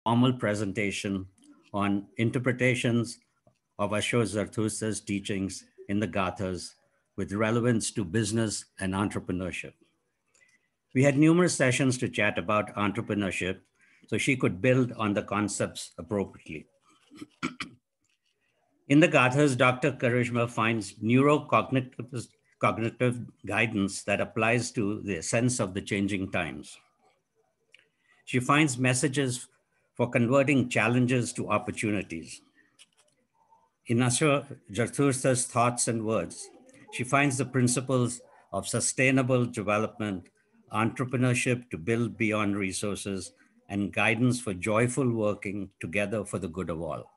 formal presentation on interpretations of Ashok Zartusta's teachings in the Gathas with relevance to business and entrepreneurship. We had numerous sessions to chat about entrepreneurship so she could build on the concepts appropriately. In the Gathas, Dr. Karishma finds cognitive guidance that applies to the sense of the changing times. She finds messages for converting challenges to opportunities. In Ashok Zartusta's thoughts and words, she finds the principles of sustainable development, entrepreneurship to build beyond resources, and guidance for joyful working together for the good of all.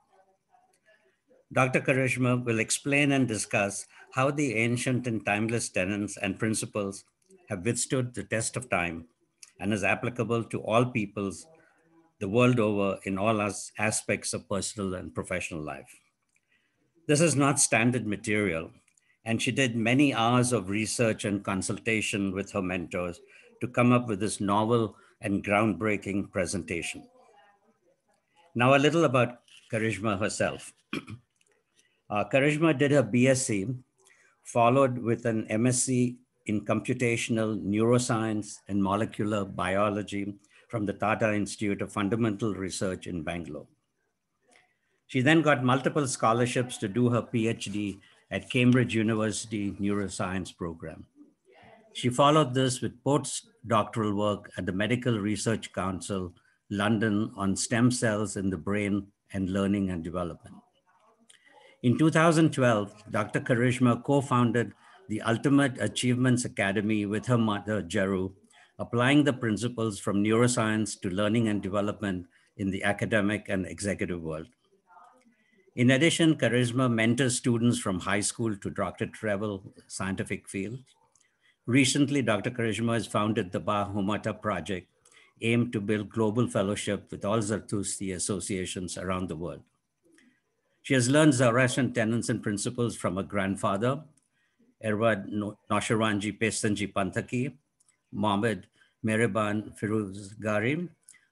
Dr. Karishma will explain and discuss how the ancient and timeless tenets and principles have withstood the test of time and is applicable to all peoples the world over in all aspects of personal and professional life. This is not standard material, and she did many hours of research and consultation with her mentors to come up with this novel and groundbreaking presentation. Now, a little about Karishma herself. Karishma did her BSc, followed with an MSc in computational neuroscience and molecular biology from the Tata Institute of Fundamental Research in Bangalore. She then got multiple scholarships to do her PhD at Cambridge University Neuroscience Program. She followed this with postdoctoral work at the Medical Research Council, London, on stem cells in the brain and learning and development. In 2012, Dr. Karishma co-founded the Ultimate Achievements Academy with her mother, Jaru, applying the principles from neuroscience to learning and development in the academic and executive world. In addition, Karishma mentors students from high school to doctorate level scientific fields. Recently, Dr. Karishma has founded the Bahumata Project, aimed to build global fellowship with all Zadtoshti associations around the world. She has learned Zoroastrian tenets and principles from her grandfather, Erwad Nosharanji Pestanji Panthaki, Mohammed Mehreban Firuzgari,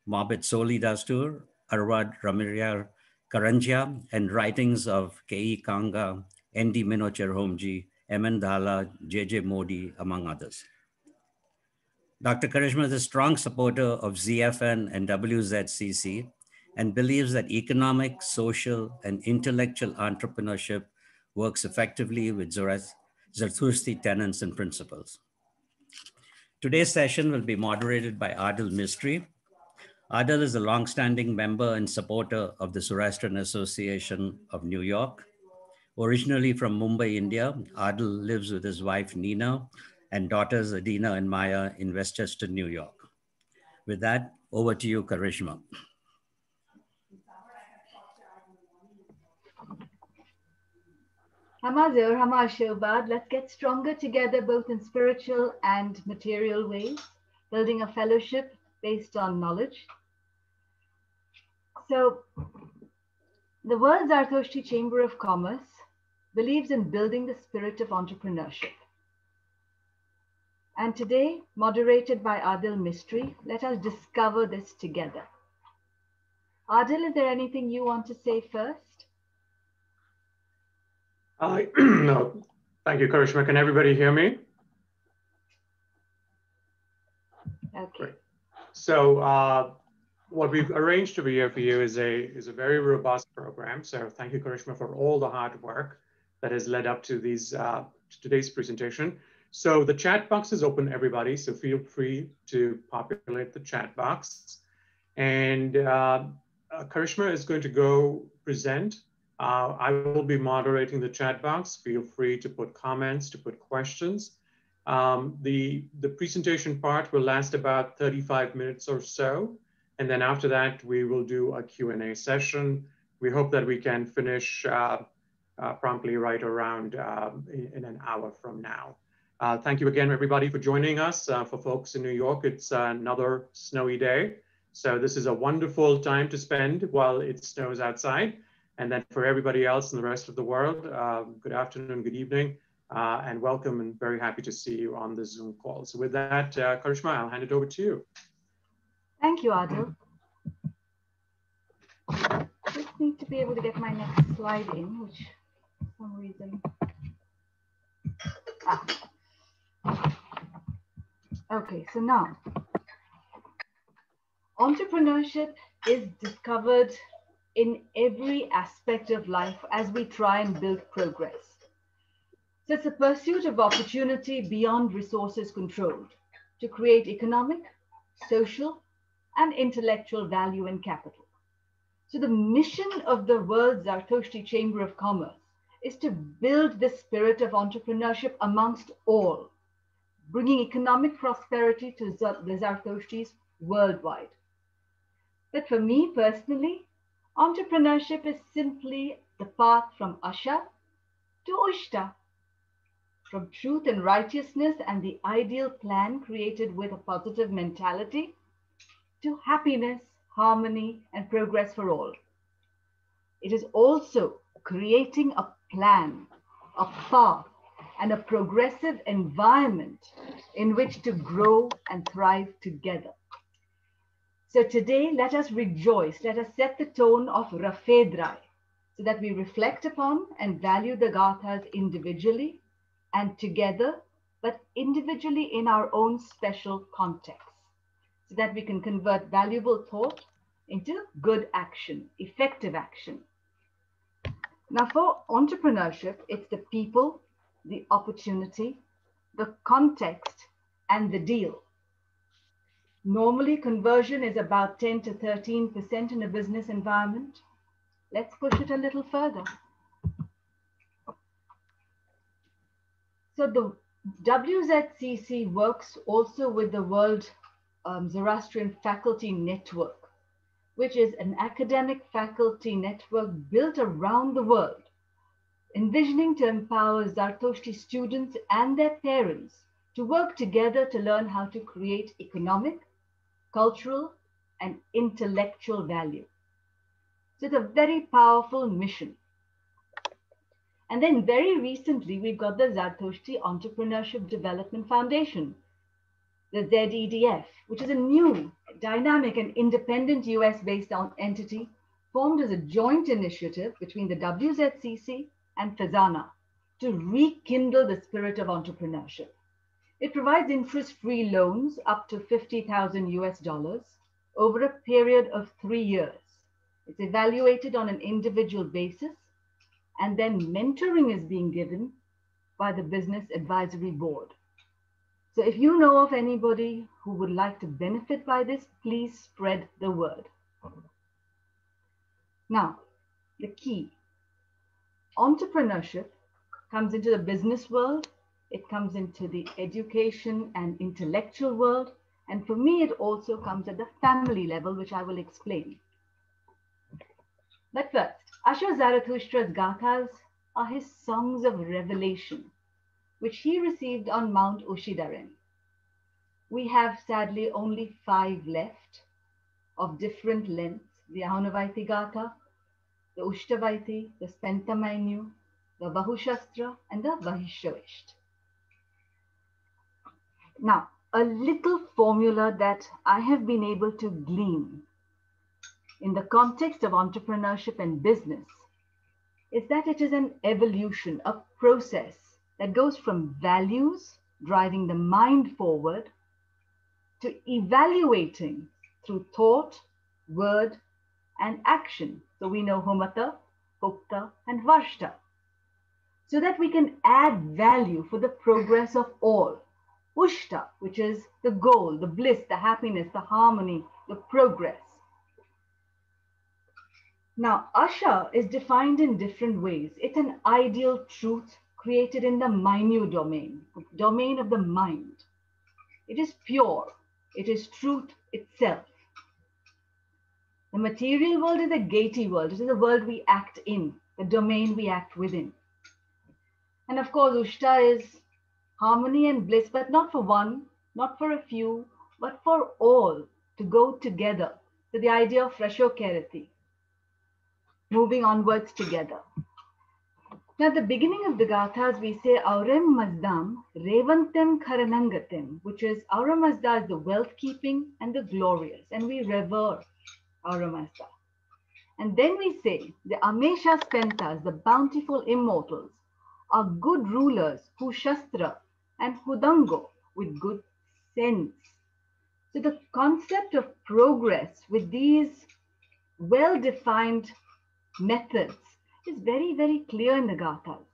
Mohammed Soli Dastur, Arwad Ramiriyar Karanjia, and writings of K.E. Kanga, N.D. Minocher Homji, M.N. Dhala, J.J. Modi, among others. Dr. Karishma is a strong supporter of ZFN and WZCC and believes that economic, social, and intellectual entrepreneurship works effectively with Zartushti tenets and principles. Today's session will be moderated by Adil Mistry. Adil is a longstanding member and supporter of the Zoroastrian Association of New York. Originally from Mumbai, India, Adil lives with his wife, Nina, and daughters, Adina and Maya, in Westchester, New York. With that, over to you, Karishma. Hamazur, Hamashobad, let's get stronger together both in spiritual and material ways, building a fellowship based on knowledge. So, the World Zadtoshti Chamber of Commerce believes in building the spirit of entrepreneurship. And today, moderated by Adil Mistry, let us discover this together. Adil, is there anything you want to say first? No, thank you, Karishma. Can everybody hear me? Okay. Great. So what we've arranged over here for you is a very robust program. So thank you, Karishma, for all the hard work that has led up to these today's presentation. So the chat box is open, everybody. So feel free to populate the chat box. And Karishma is going to go present. I will be moderating the chat box. Feel free to put comments, to put questions. The presentation part will last about 35 minutes or so. And then after that, we will do a Q&A session. We hope that we can finish promptly right around in an hour from now. Thank you again, everybody, for joining us. For folks in New York, it's another snowy day. So this is a wonderful time to spend while it snows outside. And then for everybody else in the rest of the world, good afternoon, good evening, and welcome, and very happy to see you on the Zoom call. So with that, Karishma, I'll hand it over to you. Thank you, Adil. need to be able to get my next slide in, which for some reason. Okay, so now entrepreneurship is discovered in every aspect of life as we try and build progress. So it's a pursuit of opportunity beyond resources controlled to create economic, social, and intellectual value and capital. So the mission of the World Zadtoshti Chamber of Commerce is to build the spirit of entrepreneurship amongst all, bringing economic prosperity to the Zardostis worldwide. But for me personally, entrepreneurship is simply the path from Asha to Ushta, from truth and righteousness and the ideal plan created with a positive mentality to happiness, harmony, and progress for all. It is also creating a plan, a path, and a progressive environment in which to grow and thrive together. So today, let us rejoice, let us set the tone of Rafedrai so that we reflect upon and value the Gathas individually and together, but individually in our own special context, so that we can convert valuable thought into good action, effective action. Now for entrepreneurship, it's the people, the opportunity, the context, and the deal. Normally, conversion is about 10 to 13% in a business environment. Let's push it a little further. So the WZCC works also with the World Zoroastrian Faculty Network, which is an academic faculty network built around the world, envisioning to empower Zadtoshti students and their parents to work together to learn how to create economic, cultural, and intellectual value. So it's a very powerful mission. And then very recently, we've got the Zadtoshti Entrepreneurship Development Foundation, the ZEDF, which is a new, dynamic, and independent US-based entity formed as a joint initiative between the WZCC and Fazana to rekindle the spirit of entrepreneurship. It provides interest-free loans up to $50,000 over a period of 3 years. It's evaluated on an individual basis, and then mentoring is being given by the Business Advisory Board. So if you know of anybody who would like to benefit by this, please spread the word. Now, the key. Entrepreneurship comes into the business world, it comes into the education and intellectual world, and for me, it also comes at the family level, which I will explain. But first, Asha Zarathustra's Gathas are his songs of revelation, which he received on Mount Ushidaren. We have sadly only 5 left of different lengths: the Ahunavaiti Gatha, the Ushtavaiti, the Spentamainu, the Bahushastra, and the Vahishavisht. Now, a little formula that I have been able to glean in the context of entrepreneurship and business is that it is an evolution, a process that goes from values driving the mind forward to evaluating through thought, word, and action. So we know Homata, Koka, and Varshta, so that we can add value for the progress of all. Ushta, which is the goal, the bliss, the happiness, the harmony, the progress. Now, Asha is defined in different ways. It's an ideal truth created in the minute domain, the domain of the mind. It is pure. It is truth itself. The material world is a gaiety world. It is a world we act in, the domain we act within. And of course, Ushta is harmony and bliss, but not for one, not for a few, but for all to go together. So the idea of Rashokerati, moving onwards together. Now, at the beginning of the Gathas, we say Aurem Mazdam Revantem Karanangatem, which is Aura Mazda is the wealth keeping and the glorious, and we revere Aura Mazda. And then we say the Amesha Spentas, the bountiful immortals, are good rulers who Shastra and Hudango with good sense. So the concept of progress with these well-defined methods is very, very clear in the Gathas.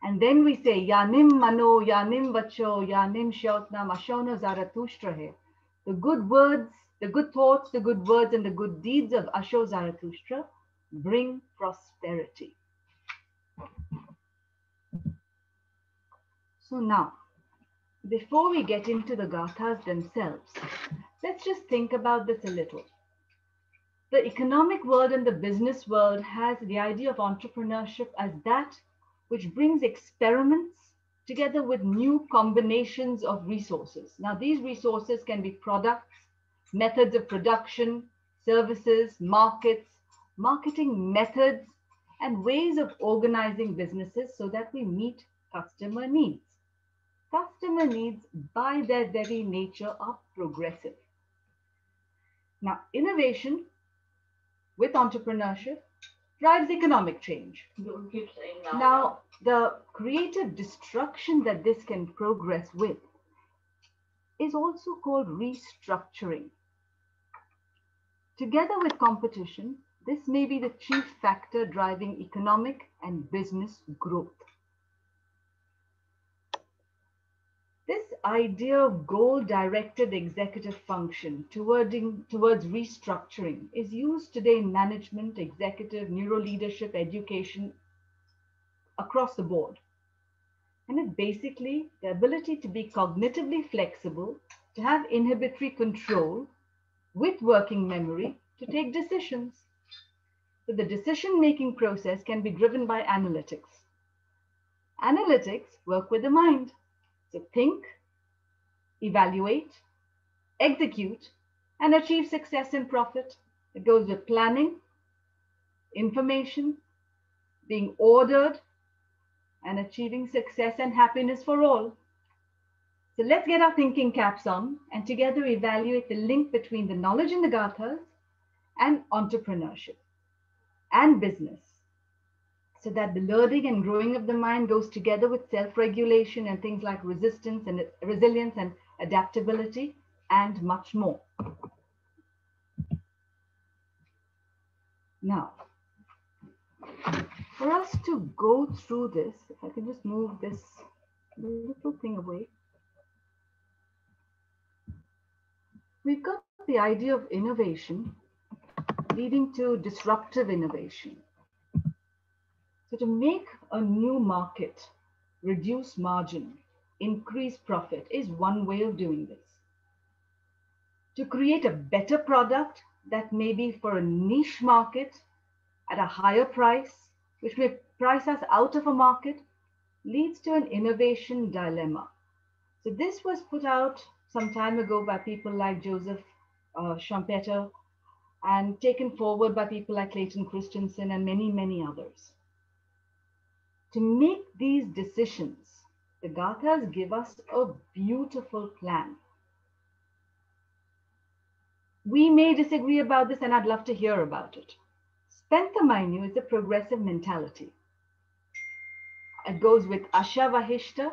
And then we say, Yanim Mano, Yanim Vacho, Yanim Shautna, Mashona Zarathustra. The good words, the good thoughts, the good words, and the good deeds of Asho Zarathustra bring prosperity. So now, before we get into the Gathas themselves, let's just think about this a little. The economic world and the business world has the idea of entrepreneurship as that which brings experiments together with new combinations of resources. Now, these resources can be products, methods of production, services, markets, marketing methods, and ways of organizing businesses so that we meet customer needs. Customer needs, by their very nature, are progressive. Now, innovation with entrepreneurship drives economic change. Don't keep saying Now, the creative destruction that this can progress with is also called restructuring. Together with competition, this may be the chief factor driving economic and business growth. This idea of goal-directed executive function towards restructuring is used today in management, executive, neuro-leadership, education, across the board. And it's basically the ability to be cognitively flexible, to have inhibitory control with working memory to take decisions. So the decision-making process can be driven by analytics. Analytics work with the mind. So think, evaluate, execute, and achieve success and profit. It goes with planning, information, being ordered, and achieving success and happiness for all. So let's get our thinking caps on and together evaluate the link between the knowledge in the Gathas and entrepreneurship and business, so that the learning and growing of the mind goes together with self-regulation and things like resistance and resilience and adaptability and much more. Now, for us to go through this, if I can just move this little thing away, we've got the idea of innovation leading to disruptive innovation. So to make a new market, reduce margin, increase profit is one way of doing this. To create a better product that may be for a niche market at a higher price, which may price us out of a market, leads to an innovation dilemma. So this was put out some time ago by people like Joseph Schumpeter and taken forward by people like Clayton Christensen and many, many others. To make these decisions, the Gathas give us a beautiful plan. We may disagree about this, and I'd love to hear about it. Spentamainu is a progressive mentality. It goes with Ashavahishta,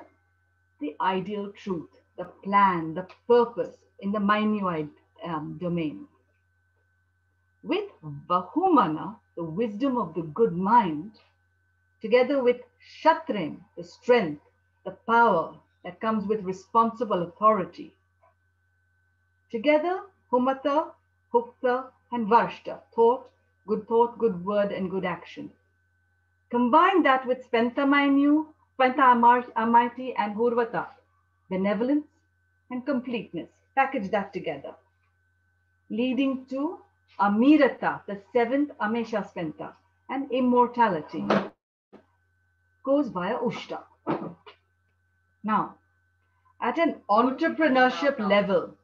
the ideal truth, the plan, the purpose in the Mainu domain. With Bahumana, the wisdom of the good mind, together with Shatren, the strength, the power that comes with responsible authority. Together, Humata, Hukta, and Varshta, thought, good word, and good action. Combine that with Spenta Amarti, and Hurvata, benevolence and completeness. Package that together, leading to Amirata, the seventh Amesha Spenta, and immortality. Goes via Ushta. Now, at an entrepreneurship level,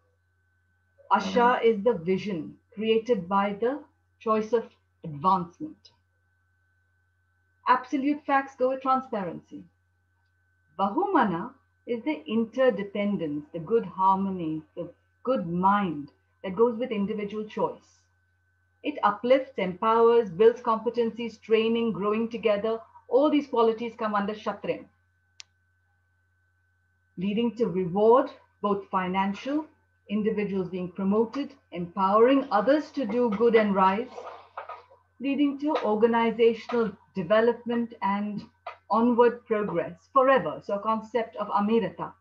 Asha is the vision created by the choice of advancement. Absolute facts go with transparency. Bahumana is the interdependence, the good harmony, the good mind that goes with individual choice. It uplifts, empowers, builds competencies, training, growing together. All these qualities come under Kshatriya, leading to reward, both financial, individuals being promoted, empowering others to do good and rise, leading to organizational development and onward progress forever. So a concept of Amirata.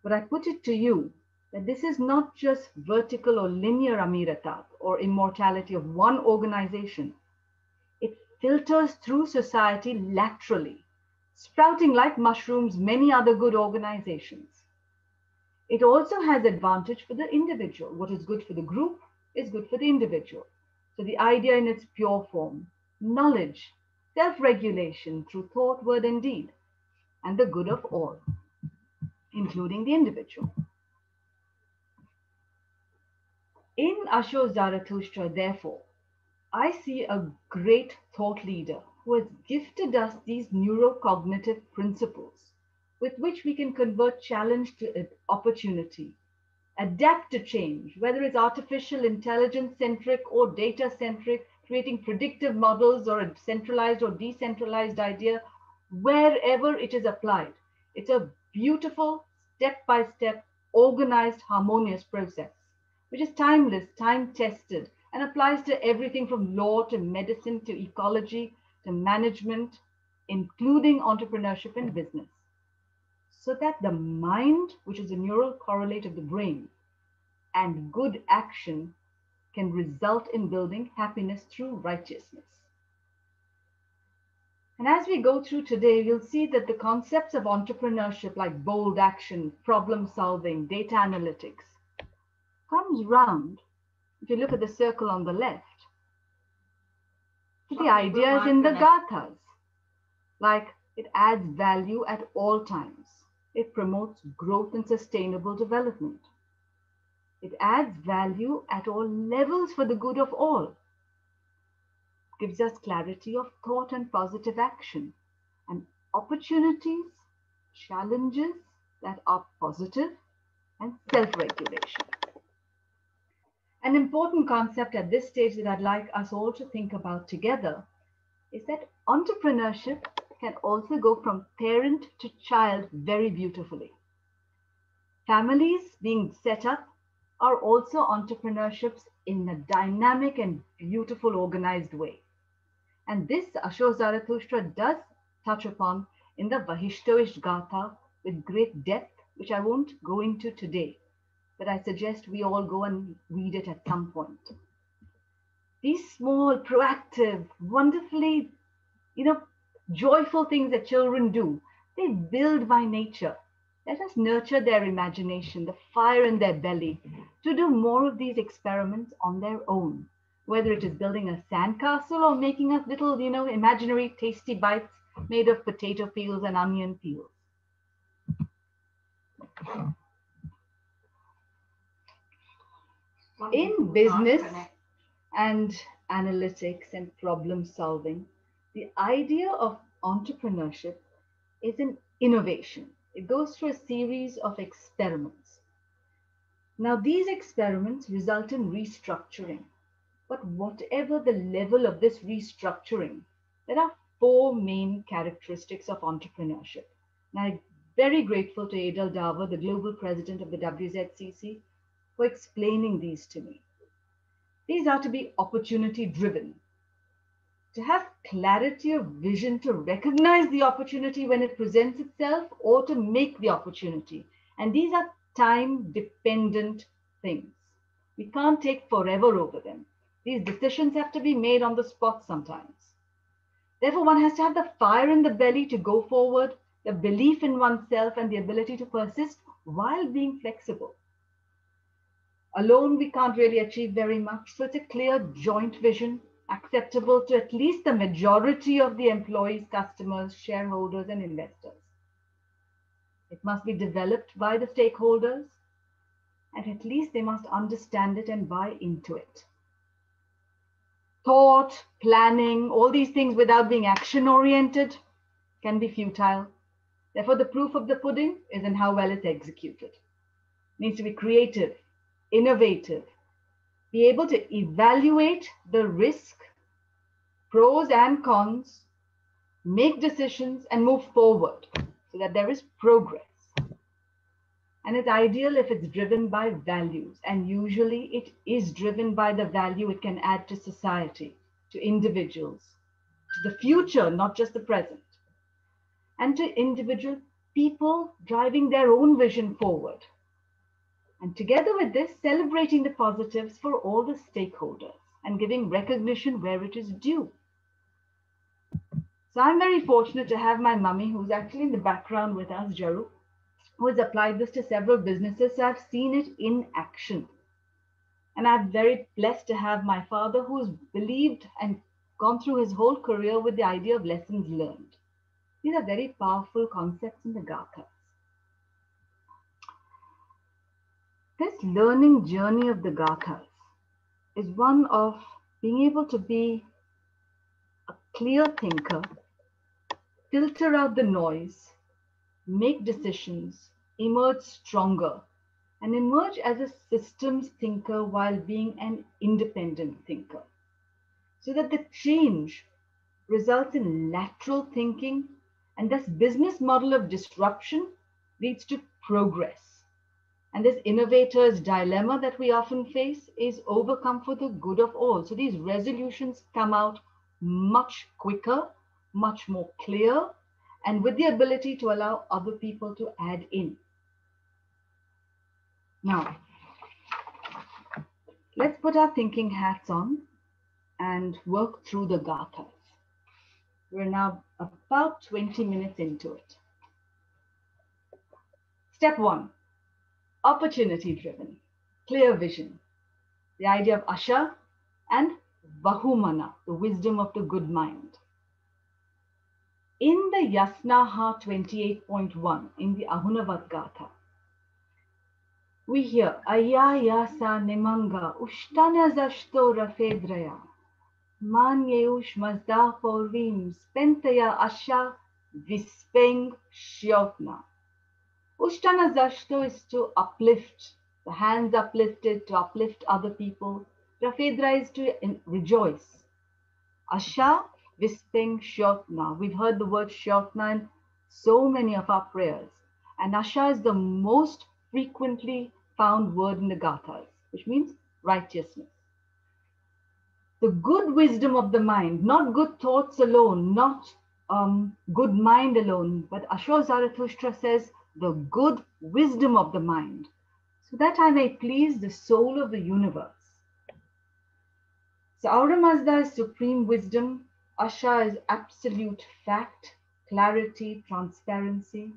But I put it to you that this is not just vertical or linear Amirata or immortality of one organization. It filters through society laterally, sprouting like mushrooms many other good organizations. It also has advantage for the individual. What is good for the group is good for the individual. So the idea in its pure form, knowledge, self-regulation through thought, word, and deed, and the good of all, including the individual. In Asho's Zarathustra, therefore, I see a great thought leader who has gifted us these neurocognitive principles with which we can convert challenge to opportunity, adapt to change, whether it's artificial intelligence centric or data centric, creating predictive models or a centralized or decentralized idea, wherever it is applied. It's a beautiful, step-by-step, organized, harmonious process, which is timeless, time-tested, and applies to everything from law to medicine to ecology to management, including entrepreneurship and business. So that the mind, which is a neural correlate of the brain, and good action can result in building happiness through righteousness. And as we go through today, you'll see that the concepts of entrepreneurship like bold action, problem solving, data analytics comes round, if you look at the circle on the left, to the ideas in the Gathas, like it adds value at all times. It promotes growth and sustainable development. It adds value at all levels for the good of all. Gives us clarity of thought and positive action, and opportunities, challenges that are positive, and self-regulation. An important concept at this stage that I'd like us all to think about together is that entrepreneurship can also go from parent to child very beautifully. Families being set up are also entrepreneurships in a dynamic and beautiful organized way. And this Asho Zarathustra does touch upon in the Vahishtoish Gatha with great depth, which I won't go into today, but I suggest we all go and read it at some point. These small, proactive, wonderfully, joyful things that children do, they build by nature. Let us nurture their imagination, the fire in their belly, to do more of these experiments on their own, whether it is building a sandcastle or making us little, imaginary tasty bites made of potato peels and onion peels. In business and analytics and problem solving, the idea of entrepreneurship is an innovation. It goes through a series of experiments. Now, these experiments result in restructuring. But whatever the level of this restructuring, there are four main characteristics of entrepreneurship. And I'm very grateful to Adel Davar, the global president of the WZCC, for explaining these to me. These are to be opportunity driven, to have clarity of vision, to recognize the opportunity when it presents itself, or to make the opportunity. And these are time dependent things. We can't take forever over them. These decisions have to be made on the spot sometimes. Therefore, one has to have the fire in the belly to go forward, the belief in oneself, and the ability to persist while being flexible. Alone, we can't really achieve very much. So it's a clear joint vision, acceptable to at least the majority of the employees, customers, shareholders, and investors. It must be developed by the stakeholders, and at least they must understand it and buy into it. Thought, planning, all these things without being action-oriented can be futile. Therefore, the proof of the pudding is in how well it's executed. It needs to be creative, innovative, be able to evaluate the risk, pros and cons, make decisions, and move forward so that there is progress. And it's ideal if it's driven by values. And usually it is driven by the value it can add to society, to individuals, to the future, not just the present, and to individual people driving their own vision forward. And together with this, celebrating the positives for all the stakeholders and giving recognition where it is due. So I'm very fortunate to have my mummy, who's actually in the background with us, Jaru, who has applied this to several businesses. So I've seen it in action. And I'm very blessed to have my father, who's believed and gone through his whole career with the idea of lessons learned. These are very powerful concepts in the Gathas. This learning journey of the Gathas is one of being able to be a clear thinker, filter out the noise, make decisions, emerge stronger, and emerge as a systems thinker while being an independent thinker. So that the change results in lateral thinking, and this business model of disruption leads to progress. And this innovator's dilemma that we often face is overcome for the good of all. So these resolutions come out much quicker, much more clear, and with the ability to allow other people to add in. Now, let's put our thinking hats on and work through the Gathas. We're now about 20 minutes into it. Step 1, opportunity driven, clear vision. The idea of Asha and Bahumana, the wisdom of the good mind. In the Yasnaha 28.1, in the Ahunavat Gatha, we hear Aya Yasa Nemanga Ushtana Zashto Rafedraya Manyeush Mazda Polvim Spentaya Asha Vispeng Shiotna. Ushtana Zashto is to uplift, the hands uplifted, to uplift other people. Rafedra is to rejoice. Asha Vispeng Shiotna. We've heard the word Shiotna in so many of our prayers. And Asha is the most frequently found word in the Gathas, which means righteousness. The good wisdom of the mind, not good thoughts alone, not good mind alone, but Asho Zarathustra says the good wisdom of the mind, so that I may please the soul of the universe. So Aura Mazda is supreme wisdom, Asha is absolute fact, clarity, transparency.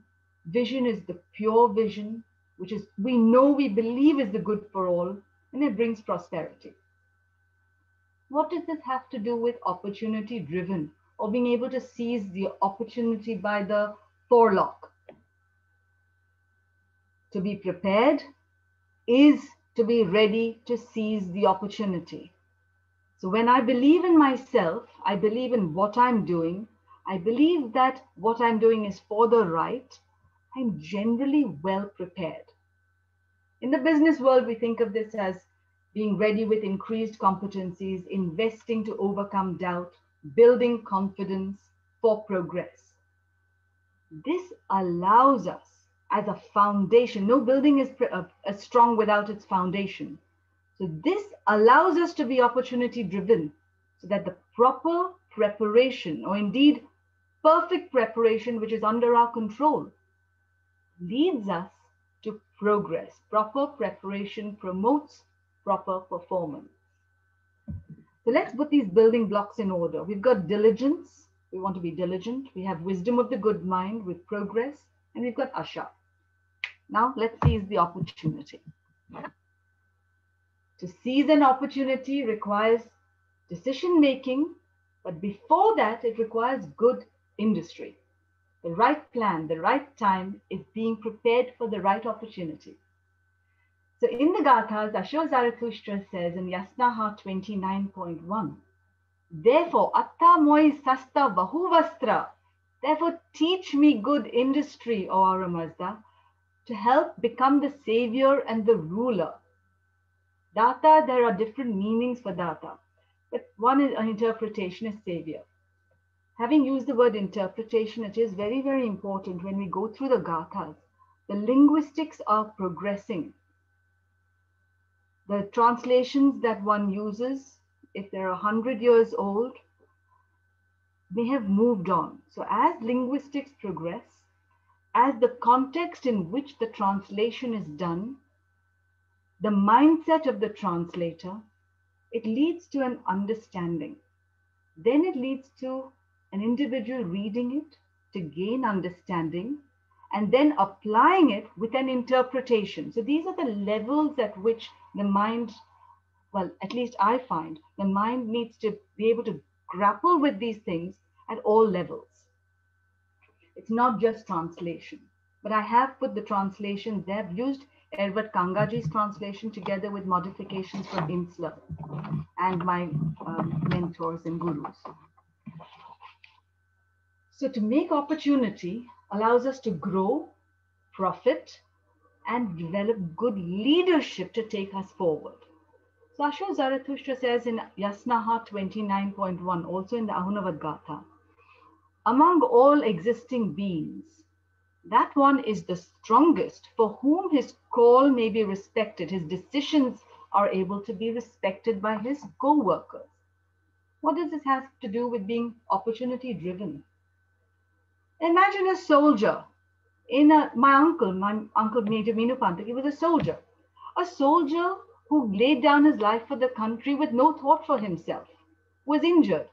Vision is the pure vision, which is we know, we believe is the good for all, and it brings prosperity. What does this have to do with opportunity driven, or being able to seize the opportunity by the forelock? To be prepared is to be ready to seize the opportunity. So when I believe in myself, I believe in what I'm doing, I believe that what I'm doing is for the right, I'm generally well prepared. In the business world, we think of this as being ready with increased competencies, investing to overcome doubt, building confidence for progress. This allows us as a foundation. No building is strong without its foundation. So this allows us to be opportunity driven, so that the proper preparation, or indeed perfect preparation, which is under our control, leads us to progress. Proper preparation promotes proper performance. So let's put these building blocks in order. We've got diligence. We want to be diligent. We have wisdom of the good mind with progress, and we've got Asha. Now let's seize the opportunity. To seize an opportunity requires decision making, but before that, it requires good industry. The right plan, the right time is being prepared for the right opportunity. So in the Gathas, Asho Zarathustra says in Yasnaha 29.1, therefore, atta moi sasta bahuvastra, therefore teach me good industry, O Aura Mazda, to help become the savior and the ruler. Data, there are different meanings for data, but one is an interpretation is savior. Having used the word interpretation, it is very, very important when we go through the Gathas. The linguistics are progressing. The translations that one uses, if they're 100 years old, may have moved on. So as linguistics progress, as the context in which the translation is done, the mindset of the translator, it leads to an understanding. Then it leads to an individual reading it to gain understanding and then applying it with an interpretation. So these are the levels at which the mind, well, at least I find, the mind needs to be able to grapple with these things at all levels. It's not just translation, but I have put the translations there. I've used Edward Kangaji's translation together with modifications from Insler and my mentors and gurus. So to make opportunity allows us to grow, profit, and develop good leadership to take us forward. So Asho Zarathustra says in Yasnaha 29.1, also in the Ahunavad Gatha, among all existing beings, that one is the strongest for whom his call may be respected, his decisions are able to be respected by his co-workers. What does this have to do with being opportunity driven? Imagine a soldier my uncle Major Minu Pantak, he was a soldier who laid down his life for the country with no thought for himself, was injured.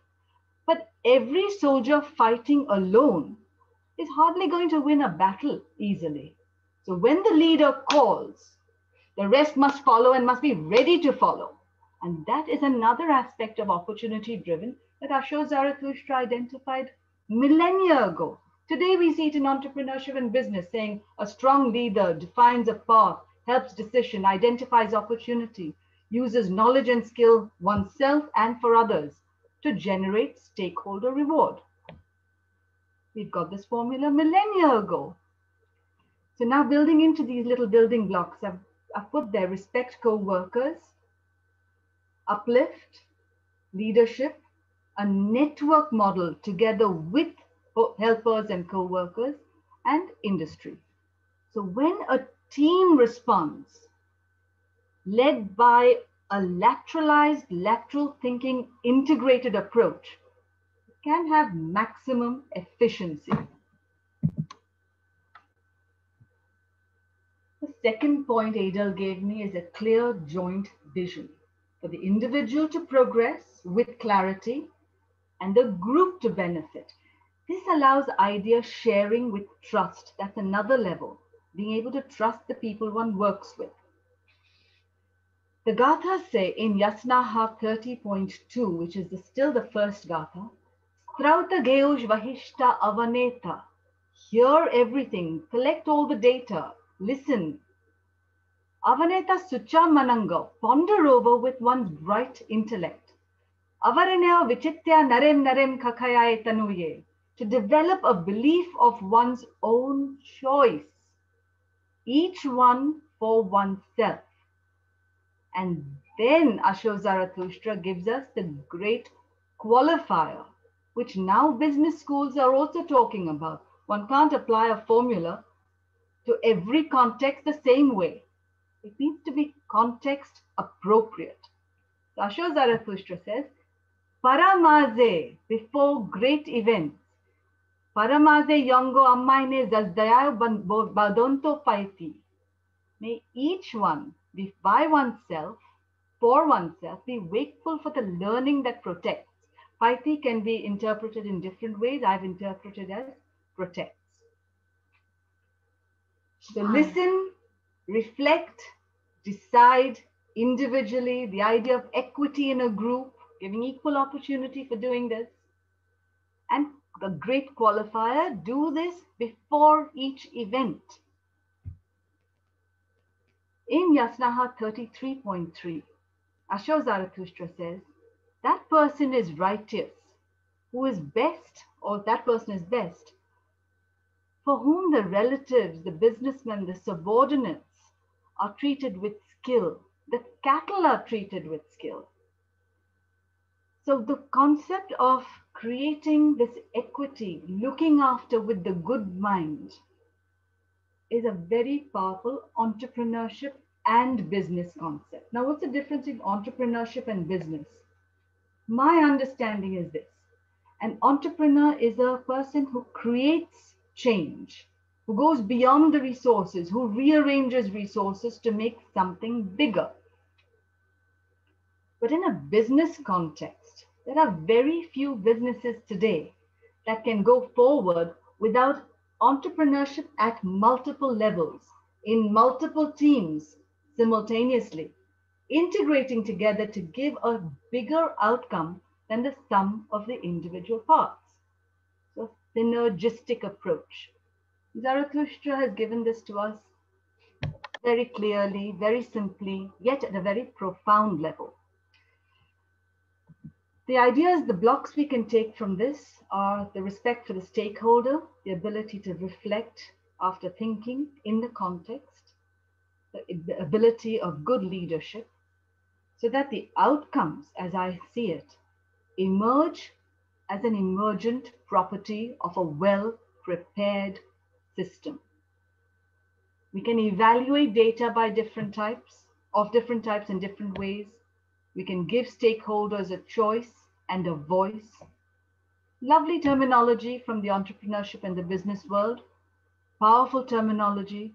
But every soldier fighting alone is hardly going to win a battle easily. So when the leader calls, the rest must follow and must be ready to follow. And that is another aspect of opportunity driven that Asho Zarathustra identified millennia ago. Today we see it in entrepreneurship and business, saying a strong leader defines a path, helps decision, identifies opportunity, uses knowledge and skill oneself and for others to generate stakeholder reward. We've got this formula millennia ago. So now building into these little building blocks, I've put there respect co-workers, uplift, leadership, a network model together with helpers and co-workers, and industry. So when a team responds, led by a lateralized, lateral thinking, integrated approach, it can have maximum efficiency. The second point Adel gave me is a clear joint vision for the individual to progress with clarity and the group to benefit. This allows idea sharing with trust. That's another level, being able to trust the people one works with. The Gathas say in Yasnaha 30.2, which is still the first Gatha, Strauta Geush Vahishta Avaneta, hear everything, collect all the data, listen. Avaneta Sucha Mananga, ponder over with one's bright intellect. Avaraneo Vichitya Narem Narem Kakayae Tanuye, to develop a belief of one's own choice, each one for oneself. And then Asho Zarathustra gives us the great qualifier, which now business schools are also talking about. One can't apply a formula to every context the same way. It needs to be context appropriate. So Asho Zarathustra says, Paramaze, before great events, Paramaze Yongo Ammaine Zazdayayo Badonto Paiti. May each one be by oneself, for oneself, be wakeful for the learning that protects. Paiti can be interpreted in different ways. I've interpreted as protects. So listen, reflect, decide individually, the idea of equity in a group, giving equal opportunity for doing this. And the great qualifier, do this before each event. In Yasnaha 33.3, Asho Zarathustra says, that person is righteous, who is best, or that person is best, for whom the relatives, the businessmen, the subordinates are treated with skill, The cattle are treated with skill. So the concept of creating this equity, looking after with the good mind, is a very powerful entrepreneurship and business concept. Now, what's the difference in entrepreneurship and business? My understanding is this: an entrepreneur is a person who creates change, who goes beyond the resources, who rearranges resources to make something bigger. But in a business context, there are very few businesses today that can go forward without entrepreneurship at multiple levels, in multiple teams simultaneously, integrating together to give a bigger outcome than the sum of the individual parts. So, synergistic approach. Zarathustra has given this to us very clearly, very simply, yet at a very profound level. The ideas, the blocks we can take from this are the respect for the stakeholder, the ability to reflect after thinking in the context, the ability of good leadership, so that the outcomes, as I see it, emerge as an emergent property of a well-prepared system. We can evaluate data by different types in different ways. We can give stakeholders a choice and a voice. Lovely terminology from the entrepreneurship and the business world. Powerful terminology,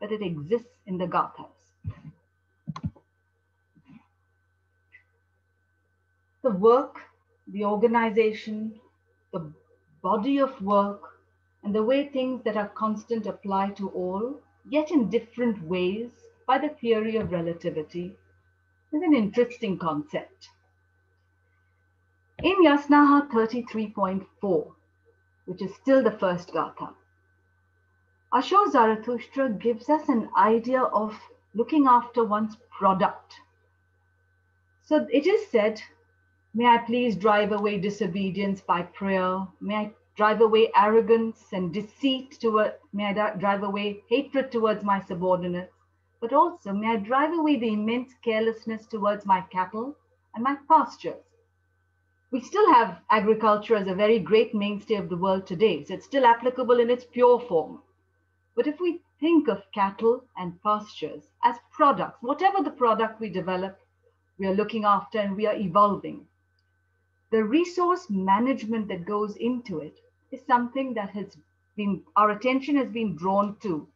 but it exists in the Gathas. The work, the organization, the body of work, and the way things that are constant apply to all, yet in different ways by the theory of relativity, is an interesting concept. In Yasnaha 33.4, which is still the first Gatha, Asho Zarathustra gives us an idea of looking after one's product. So it is said, may I please drive away disobedience by prayer, may I drive away arrogance and deceit may I drive away hatred towards my subordinates, but also may I drive away the immense carelessness towards my cattle and my pastures. We still have agriculture as a very great mainstay of the world today, so it's still applicable in its pure form. But if we think of cattle and pastures as products, whatever the product we develop, we are looking after and we are evolving. The resource management that goes into it is something that our attention has been drawn to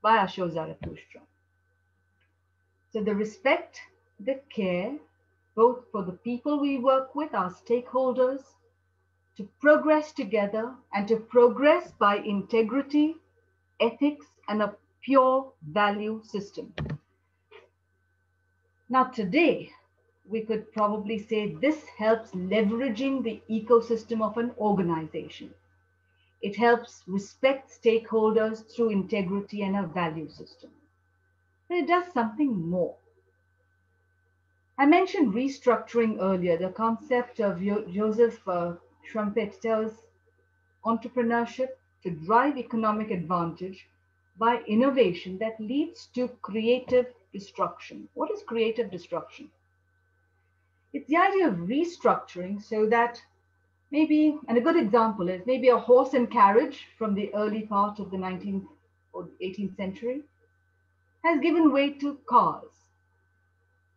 by Asho Zarathustra. So the respect, the care, both for the people we work with, our stakeholders, to progress together and to progress by integrity, ethics, and a pure value system. Now today, we could probably say this helps leveraging the ecosystem of an organization. It helps respect stakeholders through integrity and a value system. But it does something more. I mentioned restructuring earlier. The concept of Joseph Schumpeter tells entrepreneurship to drive economic advantage by innovation that leads to creative destruction. What is creative destruction? It's the idea of restructuring so that maybe, and a good example is maybe a horse and carriage from the early part of the 19th or 18th century has given way to cars.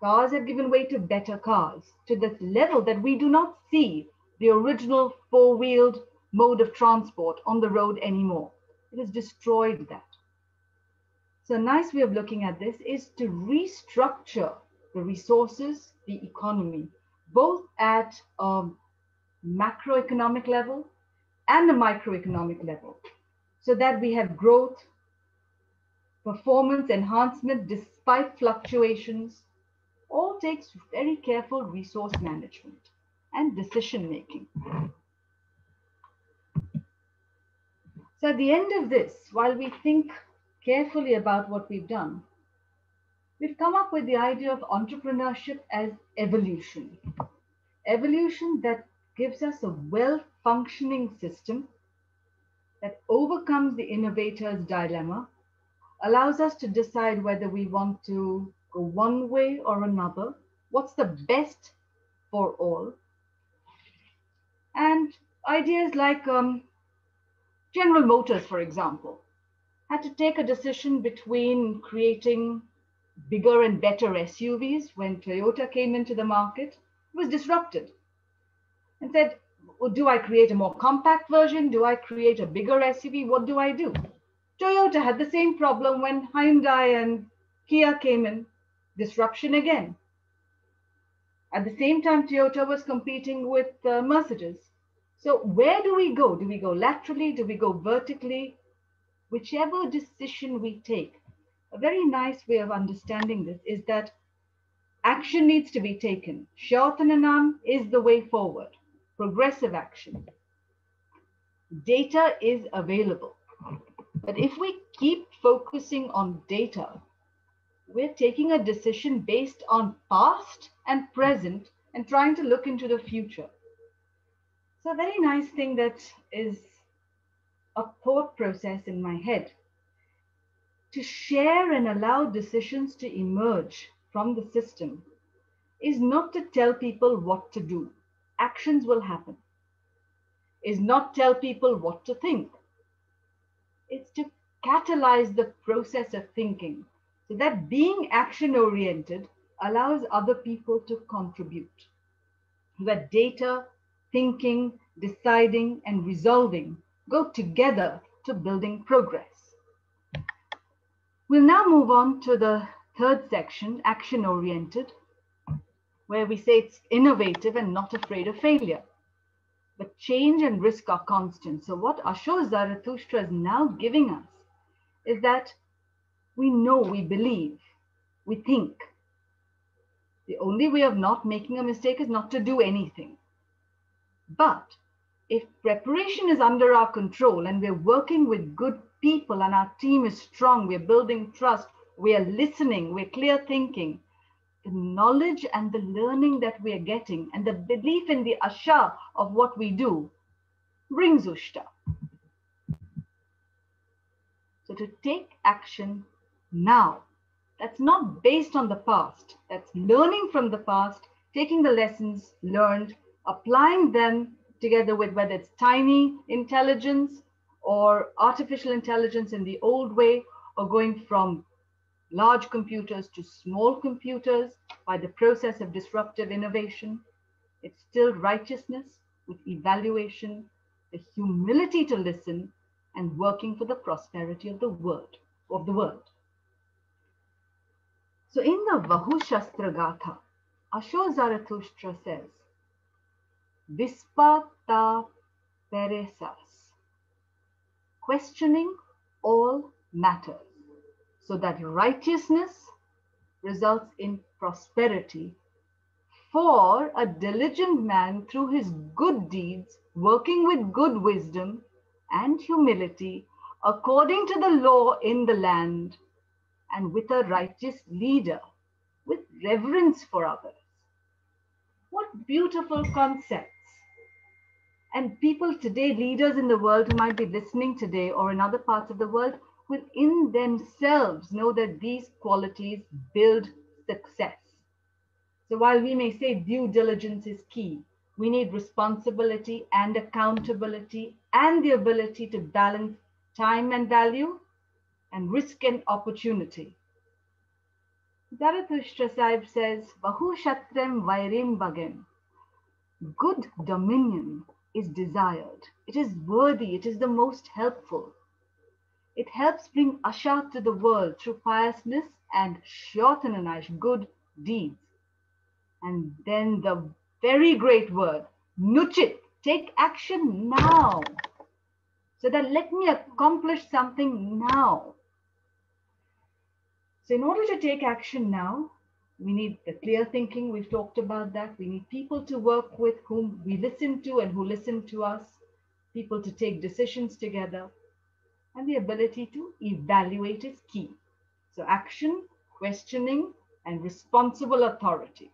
Cars have given way to better cars, to this level that we do not see the original four-wheeled mode of transport on the road anymore. It has destroyed that. So a nice way of looking at this is to restructure the resources, the economy, both at a macroeconomic level and a microeconomic level, so that we have growth, performance enhancement despite fluctuations. All takes very careful resource management and decision making. So at the end of this, while we think carefully about what we've done, we've come up with the idea of entrepreneurship as evolution. Evolution that gives us a well-functioning system that overcomes the innovator's dilemma, allows us to decide whether we want to go one way or another? What's the best for all? And ideas like General Motors, for example, had to take a decision between creating bigger and better SUVs when Toyota came into the market. It was disrupted and said, well, do I create a more compact version? Do I create a bigger SUV? What do I do? Toyota had the same problem when Hyundai and Kia came in. Disruption again. At the same time, Toyota was competing with Mercedes. So where do we go? Do we go laterally? Do we go vertically? Whichever decision we take, a very nice way of understanding this is that action needs to be taken. Shortananam is the way forward. Progressive action. Data is available. But if we keep focusing on data, we're taking a decision based on past and present and trying to look into the future. So a very nice thing that is a thought process in my head. To share and allow decisions to emerge from the system is not to tell people what to do. Actions will happen. Is not tell people what to think. It's to catalyze the process of thinking so that being action-oriented allows other people to contribute. Where data, thinking, deciding, and resolving go together to building progress. We'll now move on to the third section, action-oriented, where we say it's innovative and not afraid of failure. But change and risk are constant. So what Asho Zarathustra is now giving us is that we know, we believe, we think. The only way of not making a mistake is not to do anything. But if preparation is under our control and we're working with good people and our team is strong, we're building trust, we are listening, we're clear thinking, the knowledge and the learning that we are getting and the belief in the asha of what we do brings ushta. So to take action now, that's not based on the past, that's learning from the past, taking the lessons learned, applying them together with whether it's tiny intelligence or artificial intelligence in the old way, or going from large computers to small computers by the process of disruptive innovation. It's still righteousness with evaluation, the humility to listen, and working for the prosperity of the world. So in the Vahushastra Gatha, Asho Zarathustra says, Vispata peresas, questioning all matters, so that righteousness results in prosperity for a diligent man through his good deeds, working with good wisdom and humility, according to the law in the land, and with a righteous leader, with reverence for others. What beautiful concepts. And people today, leaders in the world who might be listening today or in other parts of the world, will in themselves know that these qualities build success. So while we may say due diligence is key, we need responsibility and accountability and the ability to balance time and value and risk and opportunity. Zarathustra Sahib says, Vahu Shatrem Vairim Bagem. Good dominion is desired. It is worthy. It is the most helpful. It helps bring asha to the world through piousness and shortananash, good deeds. And then the very great word, nuchit, take action now. So that let me accomplish something now. So in order to take action now, we need the clear thinking. We've talked about that. We need people to work with whom we listen to and who listen to us, people to take decisions together, and the ability to evaluate is key. So action, questioning, and responsible authority.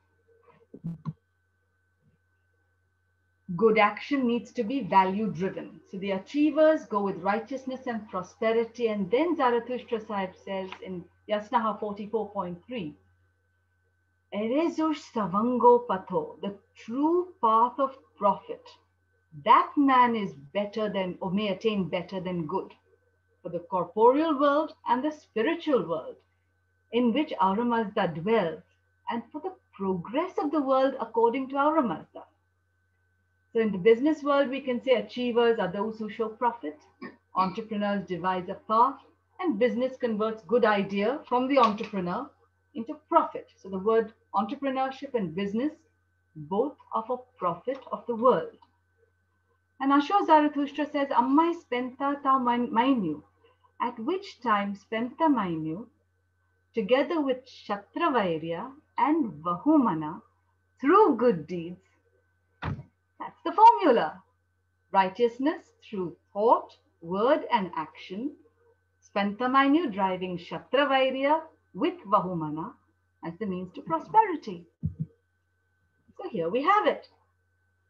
Good action needs to be value-driven. So the achievers go with righteousness and prosperity. And then Zarathustra Sahib says in Yasnaha 44.3, Erezur savango patho, the true path of profit. That man is better than, or may attain better than good, for the corporeal world and the spiritual world in which Auramazda dwells, and for the progress of the world according to Auramazda. So in the business world, we can say achievers are those who show profit, entrepreneurs devise a path, and business converts good idea from the entrepreneur into profit. So the word entrepreneurship and business both are for profit of the world. And Asho Zarathustra says, Ammai spenta ta mainu, at which time spenta mainu, together with Kshatravairya and Vahumana, through good deeds. That's the formula. Righteousness through thought, word, and action. Spentamainu driving Kshatravairya with Vahumana as the means to prosperity. So here we have it.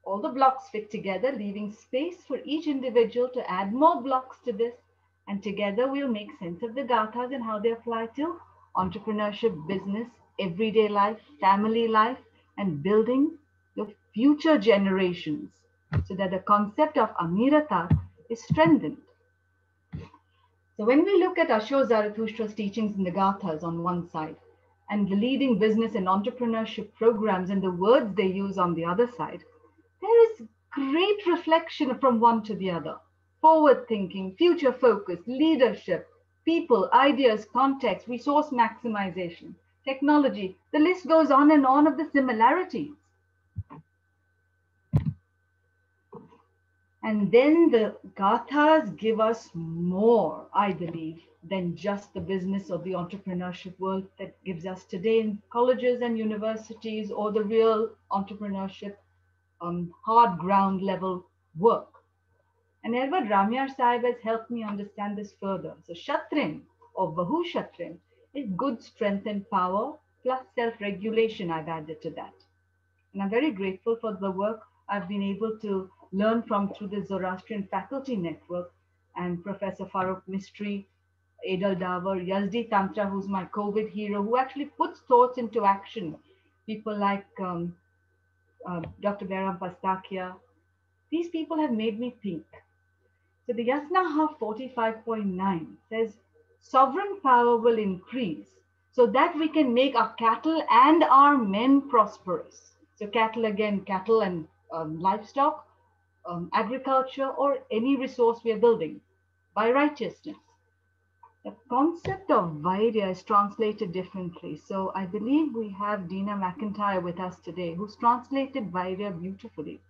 All the blocks fit together, leaving space for each individual to add more blocks to this. And together we'll make sense of the Gathas and how they apply to entrepreneurship, business, everyday life, family life, and building the future generations so that the concept of Amirata is strengthened. So when we look at Asho Zarathustra's teachings in the Gathas on one side and the leading business and entrepreneurship programs and the words they use on the other side, there is great reflection from one to the other. Forward thinking, future focus, leadership, people, ideas, context, resource maximization, technology. The list goes on and on of the similarities. And then the Gathas give us more, I believe, than just the business or the entrepreneurship world that gives us today in colleges and universities or the real entrepreneurship hard ground level work. And Edward Ramyar Sahib has helped me understand this further. So Shatrin or Vahu Shatrin is good strength and power plus self-regulation. I've added to that. And I'm very grateful for the work I've been able to learn from through the Zoroastrian Faculty Network and Professor Farooq Mistry, Adel Davar, Yazdi Tantra, who's my COVID hero, who actually puts thoughts into action. People like Dr. Behram Pastakia. These people have made me think. So the Yasnaha 45.9 says, sovereign power will increase so that we can make our cattle and our men prosperous. So cattle again, cattle and livestock, agriculture, or any resource we are building by righteousness. The concept of Vairya is translated differently. So I believe we have Dina McIntyre with us today, who's translated Vairya beautifully.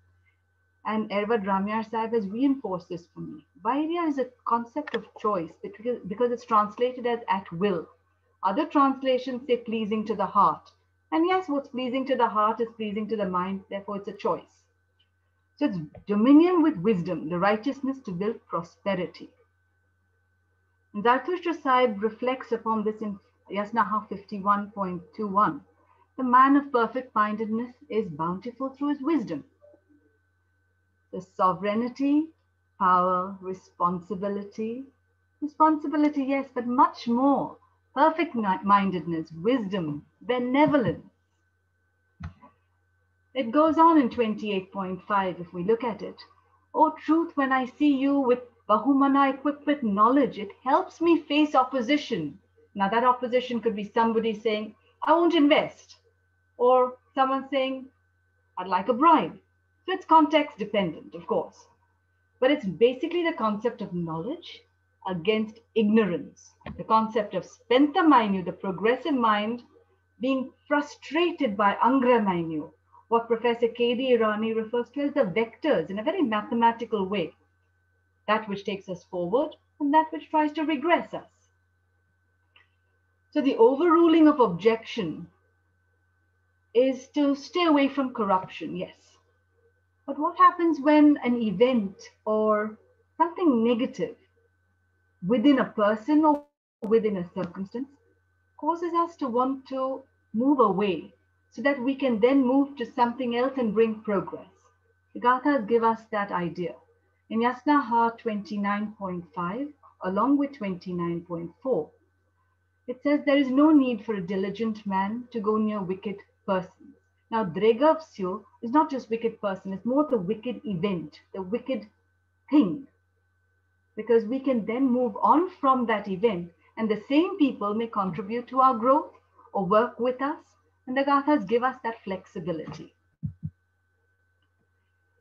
And Ervad Ramyar Sahib has reinforced this for me. Vairya is a concept of choice because it's translated as at will. Other translations say pleasing to the heart. And yes, what's pleasing to the heart is pleasing to the mind, therefore it's a choice. So it's dominion with wisdom, the righteousness to build prosperity. And Zarathustra Sahib reflects upon this in Yasnaha 51.21. The man of perfect mindedness is bountiful through his wisdom. The sovereignty, power, responsibility, yes, but much more. Perfect mindedness, wisdom, benevolence. It goes on in 28.5 if we look at it. Oh, truth, when I see you with Bahumana equipped with knowledge, it helps me face opposition. Now that opposition could be somebody saying, I won't invest. Or someone saying, I'd like a bribe. So it's context dependent, of course. But it's basically the concept of knowledge against ignorance. The concept of Spenta Mainu, the progressive mind, being frustrated by Angra Mainu, what Professor K.D. Irani refers to as the vectors in a very mathematical way. That which takes us forward and that which tries to regress us. So the overruling of objection is to stay away from corruption, yes. But what happens when an event or something negative within a person or within a circumstance causes us to want to move away so that we can then move to something else and bring progress? The Gathas give us that idea. In Yasnaha 29.5, along with 29.4, it says there is no need for a diligent man to go near wicked persons. Now, Dregavsyo is not just wicked person, it's more the wicked event, the wicked thing, because we can then move on from that event and the same people may contribute to our growth or work with us. And the Gathas give us that flexibility.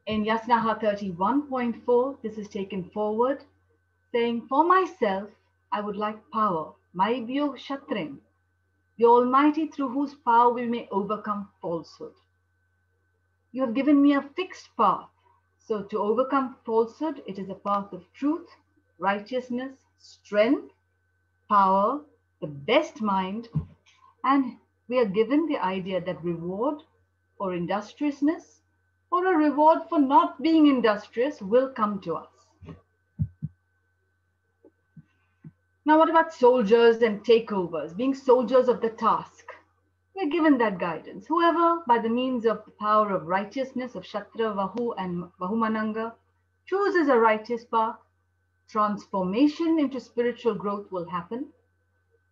In Yasnaha 31.4, this is taken forward, saying, for myself, I would like power, Maibhyo Shatrin, the Almighty through whose power we may overcome falsehood. You have given me a fixed path. So to overcome falsehood, it is a path of truth, righteousness, strength, power, the best mind, and we are given the idea that reward for industriousness or a reward for not being industrious will come to us. Now, what about soldiers and takeovers, being soldiers of the task? We're given that guidance. Whoever, by the means of the power of righteousness of Shatra, Vahu, and Vahumananga, chooses a righteous path, transformation into spiritual growth will happen.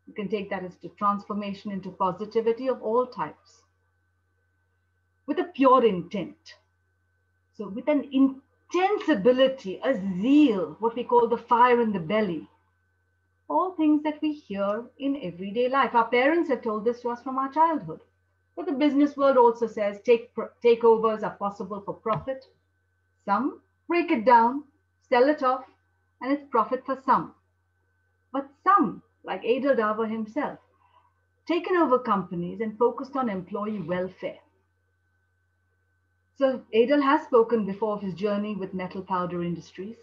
You can take that as the transformation into positivity of all types, with a pure intent. So with an intense ability, a zeal, what we call the fire in the belly, all things that we hear in everyday life. Our parents have told this to us from our childhood. But the business world also says takeovers are possible for profit. Some break it down, sell it off, and it's profit for some. But some, like Adel Dava himself, taken over companies and focused on employee welfare. So Adel has spoken before of his journey with metal powder industries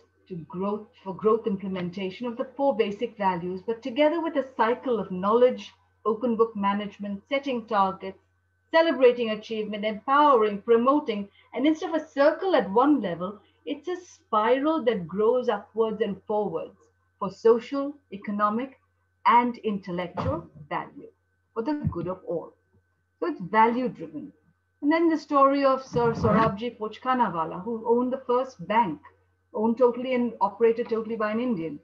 for growth implementation of the 4 basic values, but together with a cycle of knowledge, open book management, setting targets, celebrating achievement, empowering, promoting, and instead of a circle at one level, it's a spiral that grows upwards and forwards for social, economic, and intellectual value for the good of all. So it's value driven. And then the story of Sir Sorabji Pochkanavala, who owned the first bank, owned totally and operated totally by an Indian.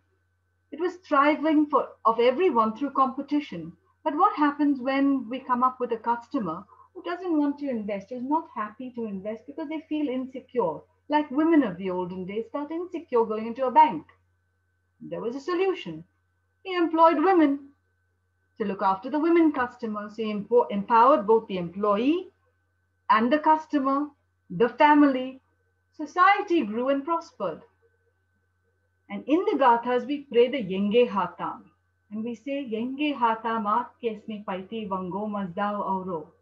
It was thriving of everyone through competition. But what happens when we come up with a customer who doesn't want to invest, who's not happy to invest because they feel insecure, like women of the olden days felt insecure going into a bank? There was a solution. He employed women to look after the women customers. He empowered both the employee and the customer, the family. Society grew and prospered. And in the Gathas, we pray the Yenge Hatam. And we say, Yenge Hatam at kesni paiti vango mazdao auro.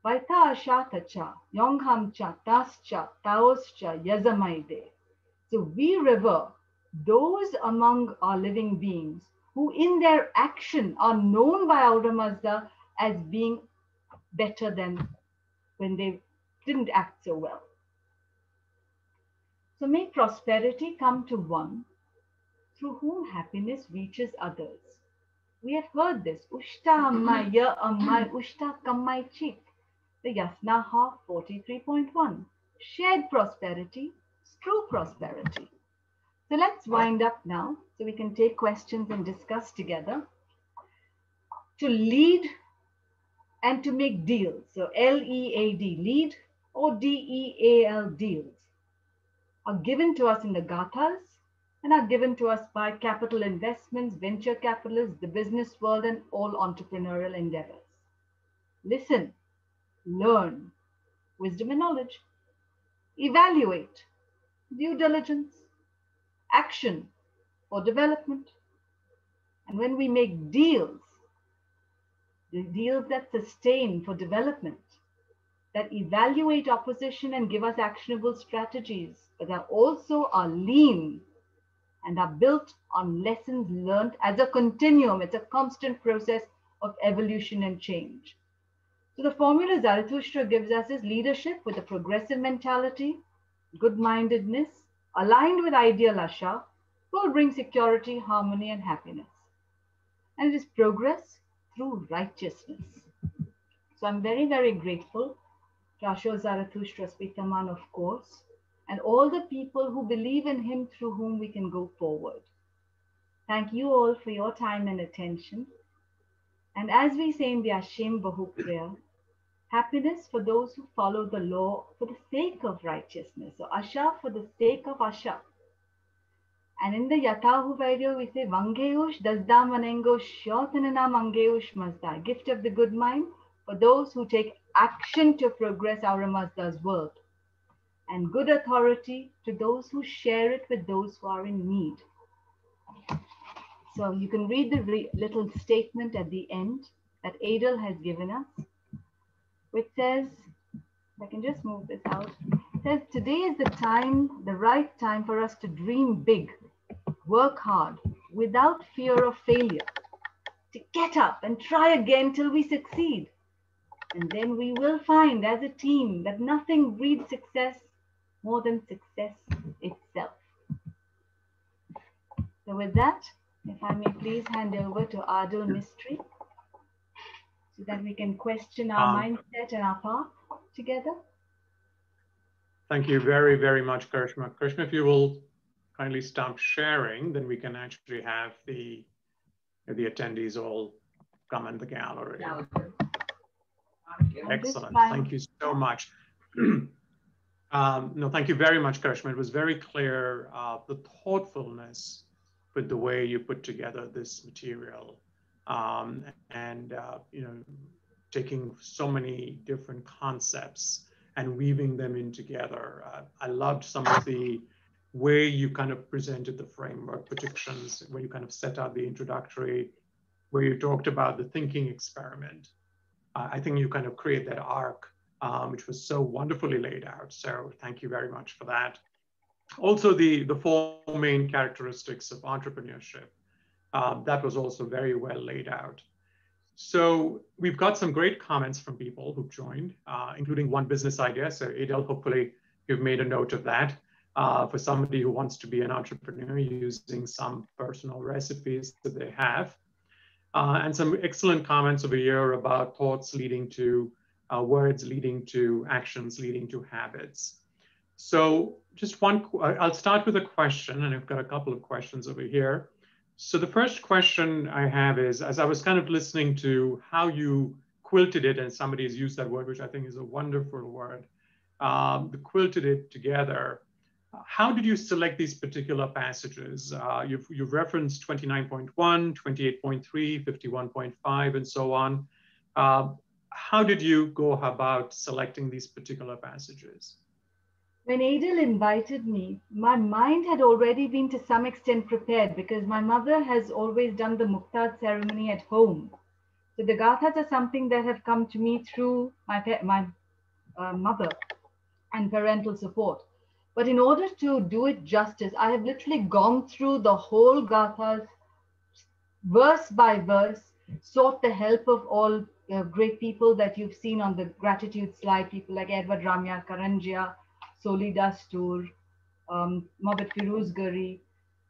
Vaita ashatacha, yonghamcha, tascha, taoscha, yazamaide. So we revere those among our living beings who in their action are known by Aura Mazda as being better than when they didn't act so well. So may prosperity come to one through whom happiness reaches others. We have heard this. Ushta ammai ya ammai ushta kammai chik. The Yasnaha 43.1. Shared prosperity is true prosperity. So let's wind up now so we can take questions and discuss together. To lead and to make deals. So L-E-A-D, lead, or D-E-A-L, deals, are given to us in the Gathas and are given to us by capital investments, venture capitalists, the business world, and all entrepreneurial endeavors. Listen, learn, wisdom and knowledge, evaluate, due diligence, action for development. And when we make deals, the deals that sustain for development, that evaluate opposition and give us actionable strategies, but are also lean and are built on lessons learned as a continuum. It's a constant process of evolution and change. So the formula Zarathustra gives us is leadership with a progressive mentality, good-mindedness, aligned with ideal asha, will bring security, harmony, and happiness. And it is progress through righteousness. So I'm very, very grateful to Asho Zarathustra's Pitaman, of course, and all the people who believe in him through whom we can go forward. Thank you all for your time and attention. And as we say in the Ashim Bahu prayer, Happiness for those who follow the law for the sake of righteousness. So Asha for the sake of Asha. And in the Yatahu video, we say Vangeush Dasda Manengo Shotanana Mangeush Mazda, gift of the good mind for those who take action to progress our Mazda's world. And good authority to those who share it with those who are in need. So you can read the little statement at the end that Adel has given us, which says, if I can just move this out, it says, today is the time, the right time for us to dream big, work hard, without fear of failure, to get up and try again till we succeed. And then we will find as a team that nothing breeds success more than success itself. So with that, if I may please hand over to Adil Mistry so that we can question our mindset and our path together. Thank you very, very much, Karishma. Karishma, if you will kindly stop sharing, then we can actually have the attendees all come in the gallery. Excellent. Thank you so much. No, thank you very much, Karishma. It was very clear, the thoughtfulness with the way you put together this material, and you know, taking so many different concepts and weaving them in together. I loved some of the way you kind of presented the framework predictions, where you kind of set out the introductory, where you talked about the thinking experiment. I think you kind of create that arc, which was so wonderfully laid out. So thank you very much for that. Also, the four main characteristics of entrepreneurship, that was also very well laid out. So we've got some great comments from people who've joined, including one business idea. So Adel, hopefully you've made a note of that. For somebody who wants to be an entrepreneur using some personal recipes that they have. And some excellent comments over here about thoughts leading to words, leading to actions, leading to habits. So just one, I'll start with a question, and I've got a couple of questions over here. So the first question I have is, as I was kind of listening to how you quilted it, and somebody has used that word, which I think is a wonderful word, the quilted it together. How did you select these particular passages? You've referenced 29.1, 28.3, 51.5, and so on. How did you go about selecting these particular passages? When Adel invited me, my mind had already been to some extent prepared because my mother has always done the Muktad ceremony at home. So the Gathas are something that have come to me through my mother and parental support. But in order to do it justice, I have literally gone through the whole Gathas, verse by verse, sought the help of all great people that you've seen on the gratitude slide, people like Edward Ramya Karanjia, Solidas Tour, Mohammad Firuz Gari,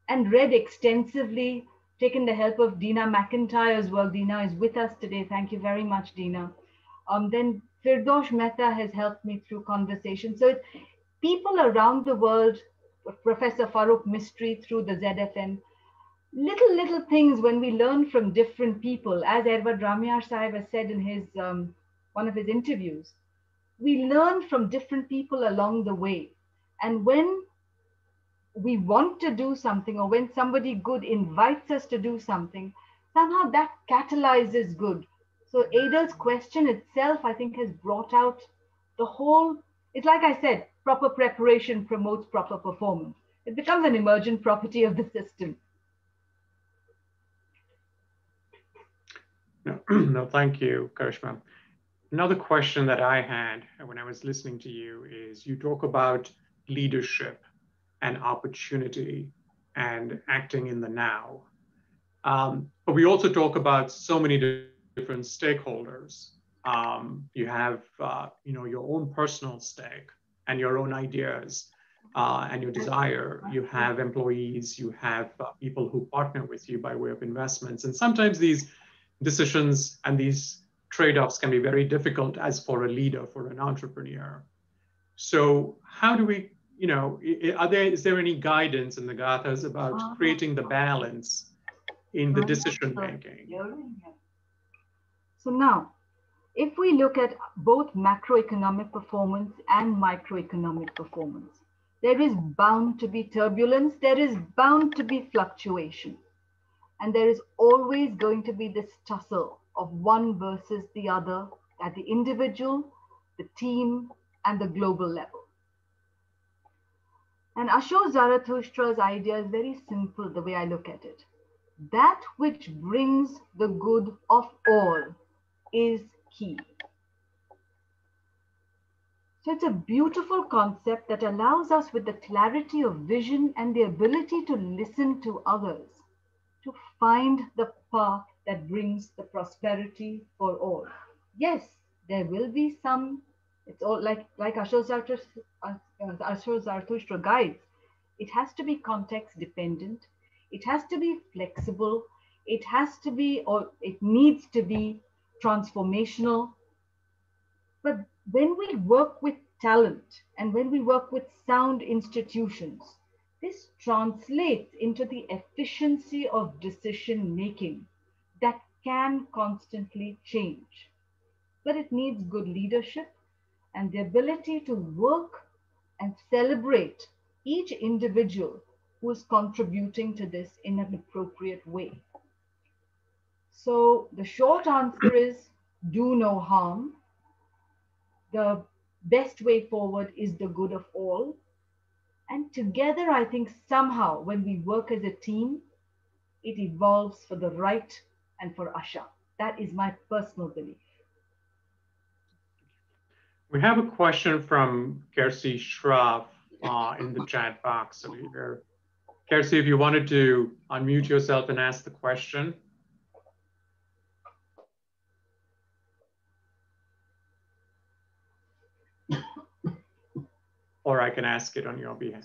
and read extensively, taken the help of Dina McIntyre as well. Dina is with us today. Thank you very much, Dina. Then Firdosh Mehta has helped me through conversation. So it's people around the world, Professor Farooq Mistry through the ZFN, little things when we learn from different people, as Edward Ramyar Sahib has said in his one of his interviews, we learn from different people along the way. And when we want to do something, or when somebody good invites us to do something, somehow that catalyzes good. So Adel's question itself, I think, has brought out the whole, it's like I said, proper preparation promotes proper performance. It becomes an emergent property of the system. No, thank you, Karishma. Another question that I had when I was listening to you is, you talk about leadership and opportunity and acting in the now. But we also talk about so many different stakeholders. You have your own personal stake and your own ideas and your desire. You have employees, you have people who partner with you by way of investments. And sometimes these decisions and these trade-offs can be very difficult as for a leader, for an entrepreneur. So how do we, is there any guidance in the Gathas about creating the balance in the decision making? So now, if we look at both macroeconomic performance and microeconomic performance, there is bound to be turbulence, there is bound to be fluctuation, and there is always going to be this tussle of one versus the other at the individual, the team, and the global level. And Asho Zarathustra's idea is very simple the way I look at it. That which brings the good of all is key. So it's a beautiful concept that allows us, with the clarity of vision and the ability to listen to others, to find the path that brings the prosperity for all. Yes, there will be some, it's all like Asho Zarathustra guides. It has to be context dependent. It has to be flexible. It has to be, or it needs to be transformational. But when we work with talent and when we work with sound institutions, this translates into the efficiency of decision making that can constantly change. But it needs good leadership and the ability to work and celebrate each individual who is contributing to this in an appropriate way. So the short answer is do no harm. The best way forward is the good of all. And together, I think somehow when we work as a team, it evolves for the right and for Asha. That is my personal belief. We have a question from Kersi Shroff in the chat box over here. Kersi, if you wanted to unmute yourself and ask the question. Or I can ask it on your behalf.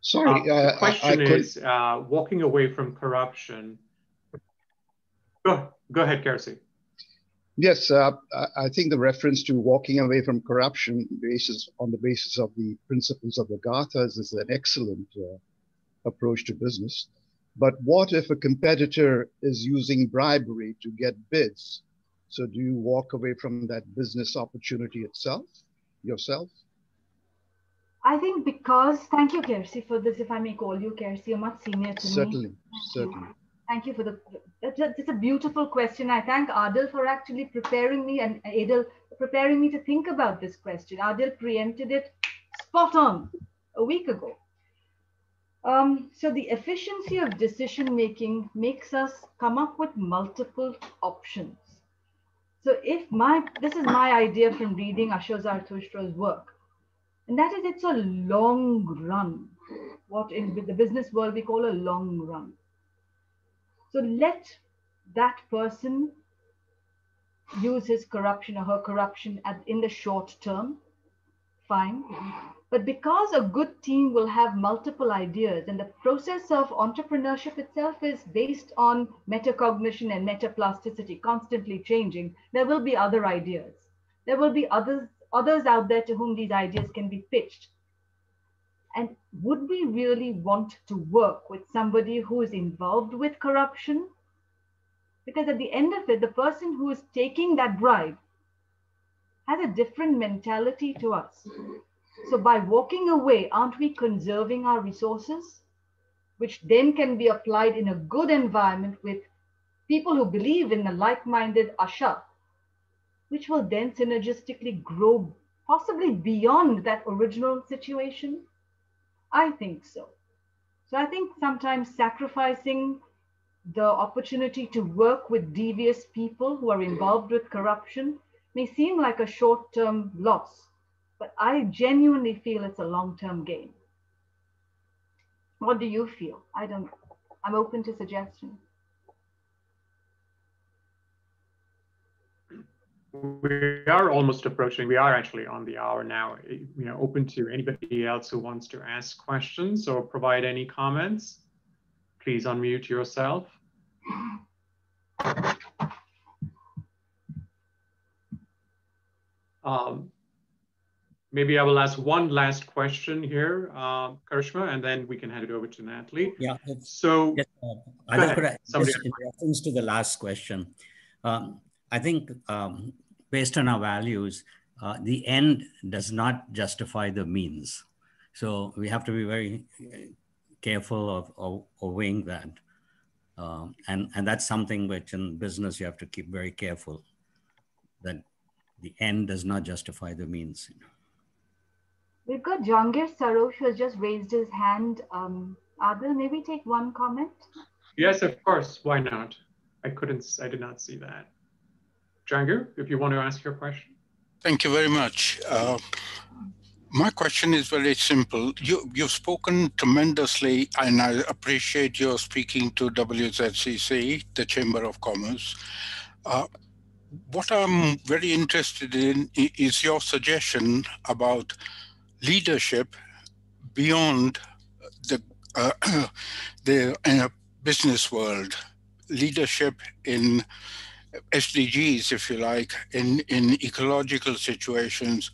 Sorry, the question is walking away from corruption. Go ahead, Kersi. Yes, I think the reference to walking away from corruption on the basis of the principles of the Gathas is an excellent approach to business. But what if a competitor is using bribery to get bids? So do you walk away from that business opportunity yourself? I think because, thank you, Kersi, for this. If I may call you Kersi, you're much senior to me. Certainly. Thank you for it's a beautiful question. I thank Adil for actually preparing me and Adil preparing me to think about this question. Adil preempted it spot on a week ago. So the efficiency of decision making makes us come up with multiple options. So this is my idea from reading Asho Zarathustra's work. And that is, it's a long run. What in the business world we call a long run. So let that person use his corruption or her corruption in the short term, fine. But because a good team will have multiple ideas, and the process of entrepreneurship itself is based on metacognition and metaplasticity, constantly changing, there will be other ideas. There will be others out there to whom these ideas can be pitched. And would we really want to work with somebody who is involved with corruption? Because at the end of it, the person who is taking that bribe has a different mentality to us. So by walking away, aren't we conserving our resources, which then can be applied in a good environment with people who believe in the like-minded Asha, which will then synergistically grow possibly beyond that original situation? I think so. So I think sometimes sacrificing the opportunity to work with devious people who are involved with corruption may seem like a short-term loss, but I genuinely feel it's a long-term gain. What do you feel? I'm open to suggestions. We are almost approaching, we are actually on the hour now. Open to anybody else who wants to ask questions or provide any comments. Please unmute yourself. Maybe I will ask one last question here, Karishma, and then we can hand it over to Natalie. Yeah. So, in reference to the last question, I think based on our values, the end does not justify the means. So we have to be very careful of weighing that. And that's something which in business you have to keep very careful, that the end does not justify the means. We've got Jangir Sarosh who has just raised his hand. Adil, maybe take one comment? Yes, of course. Why not? I did not see that. Jangir, if you want to ask your question. Thank you very much. My question is very simple. You've spoken tremendously, and I appreciate your speaking to WZCC, the Chamber of Commerce. What I'm very interested in is your suggestion about leadership beyond the business world, leadership in SDGs, if you like, in ecological situations,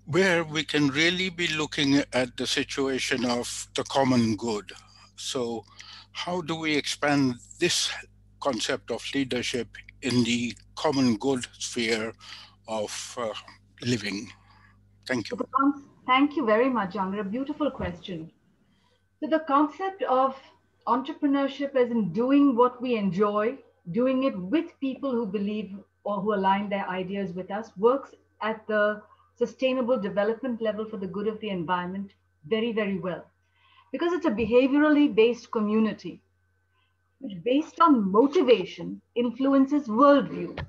where we can really be looking at the situation of the common good. So how do we expand this concept of leadership in the common good sphere of living? Thank you. Thank you very much, Jangir. A beautiful question. So the concept of entrepreneurship as in doing what we enjoy, doing it with people who believe or who align their ideas with us, works at the sustainable development level for the good of the environment very, very well. Because it's a behaviorally based community, which based on motivation influences worldview.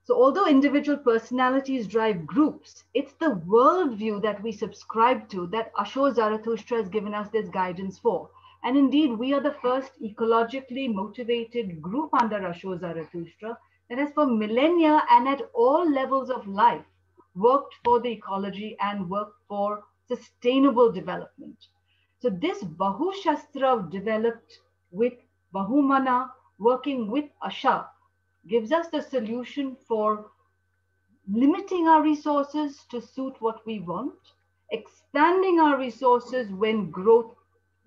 So although individual personalities drive groups, it's the worldview that we subscribe to that Asho Zarathustra has given us this guidance for. And indeed, we are the first ecologically motivated group under Asho Zarathustra that has for millennia and at all levels of life worked for the ecology and worked for sustainable development. So this Bahu Shastra developed with Bahumana, working with Asha, gives us the solution for limiting our resources to suit what we want, expanding our resources when growth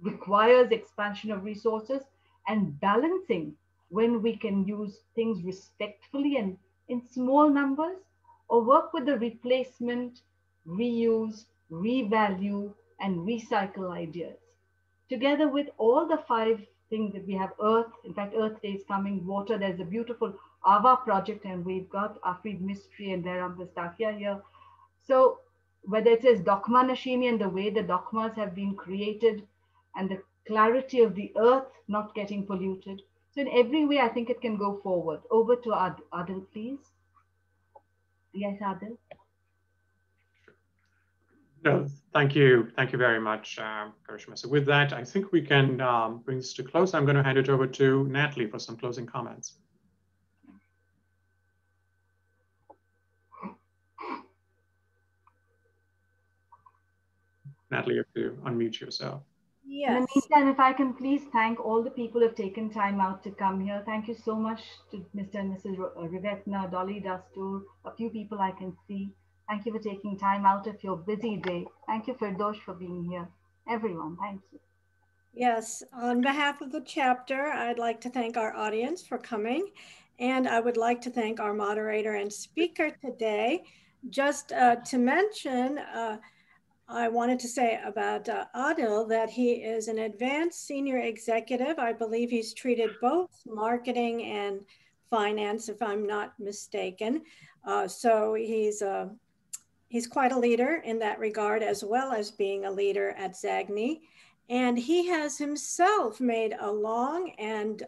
requires expansion of resources, and balancing when we can use things respectfully and in small numbers, or work with the replacement, reuse, revalue, and recycle ideas. Together with all the 5 things that we have, earth, in fact, Earth Day is coming, water, there's a beautiful Ava project, and we've got Afrid Mystery and Dairam Vistakia here. So whether it is Dokma Nashimi and the way the Dokmas have been created and the clarity of the earth not getting polluted. So in every way, I think it can go forward. Over to Adil, please. Yes, Adil. No, thank you. Thank you very much, Karishma. So with that, I think we can bring this to close. I'm going to hand it over to Natalie for some closing comments. Natalie, you have to unmute yourself. Yes. In the meantime, if I can please thank all the people who have taken time out to come here. Thank you so much to Mr. and Mrs. Rivetna, Dolly Dastur, a few people I can see. Thank you for taking time out of your busy day. Thank you, Firdosh, for being here. Everyone, thank you. Yes, on behalf of the chapter, I'd like to thank our audience for coming. And I would like to thank our moderator and speaker today. Just to mention, I wanted to say about Adil that he is an advanced senior executive. I believe he's treated both marketing and finance, if I'm not mistaken. So he's quite a leader in that regard, as well as being a leader at Zagni. And he has himself made a long and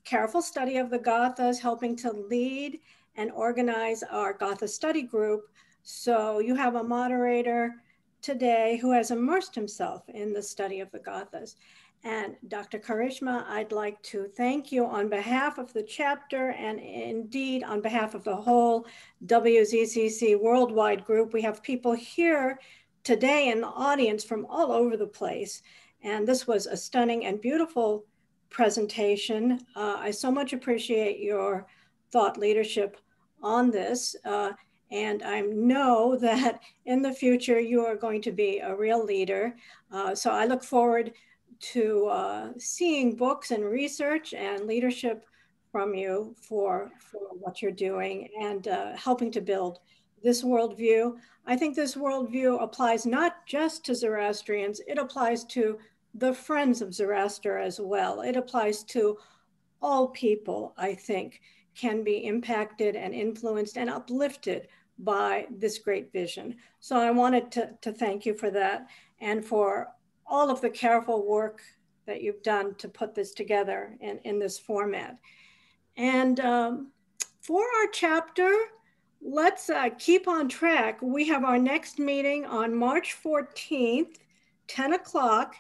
careful study of the Gathas, helping to lead and organize our Gatha study group. So you have a moderator today who has immersed himself in the study of the Gathas. And Dr. Karishma, I'd like to thank you on behalf of the chapter and indeed on behalf of the whole WZCC worldwide group. We have people here today in the audience from all over the place. And this was a stunning and beautiful presentation. I so much appreciate your thought leadership on this. And I know that in the future, you are going to be a real leader. So I look forward to seeing books and research and leadership from you for what you're doing and helping to build this worldview. I think this worldview applies not just to Zoroastrians, it applies to the friends of Zoroaster as well. It applies to all people, I think, can be impacted and influenced and uplifted by this great vision. So I wanted to thank you for that and for all of the careful work that you've done to put this together in this format. And for our chapter, let's keep on track. We have our next meeting on March 14th, 10 o'clock.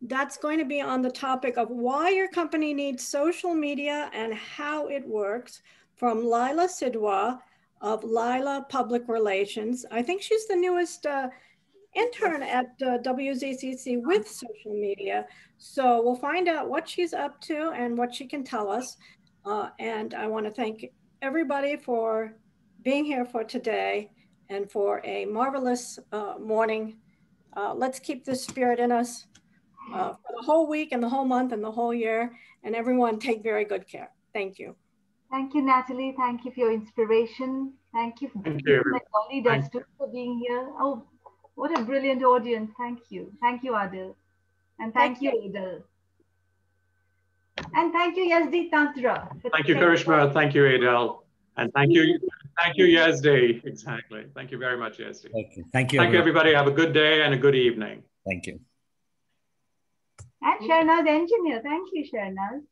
That's going to be on the topic of why your company needs social media and how it works, from Lila Sidwa of Lila Public Relations. I think she's the newest intern at WZCC with social media. So we'll find out what she's up to and what she can tell us. And I want to thank everybody for being here for today and for a marvelous morning. Let's keep this spirit in us for the whole week and the whole month and the whole year. And everyone take very good care. Thank you. Thank you, Natalie. Thank you for your inspiration. Thank you for being here. Oh, what a brilliant audience. Thank you. Thank you, Adil. And thank you, Adil. And thank you, Yazdi Tantra. Thank you, Karishma. Thank you, Adil. And thank you, Yazdi. Exactly. Thank you very much, Yazdi. Thank you, everybody. Have a good day and a good evening. Thank you. And Sharnaz, engineer. Thank you, Sharnaz.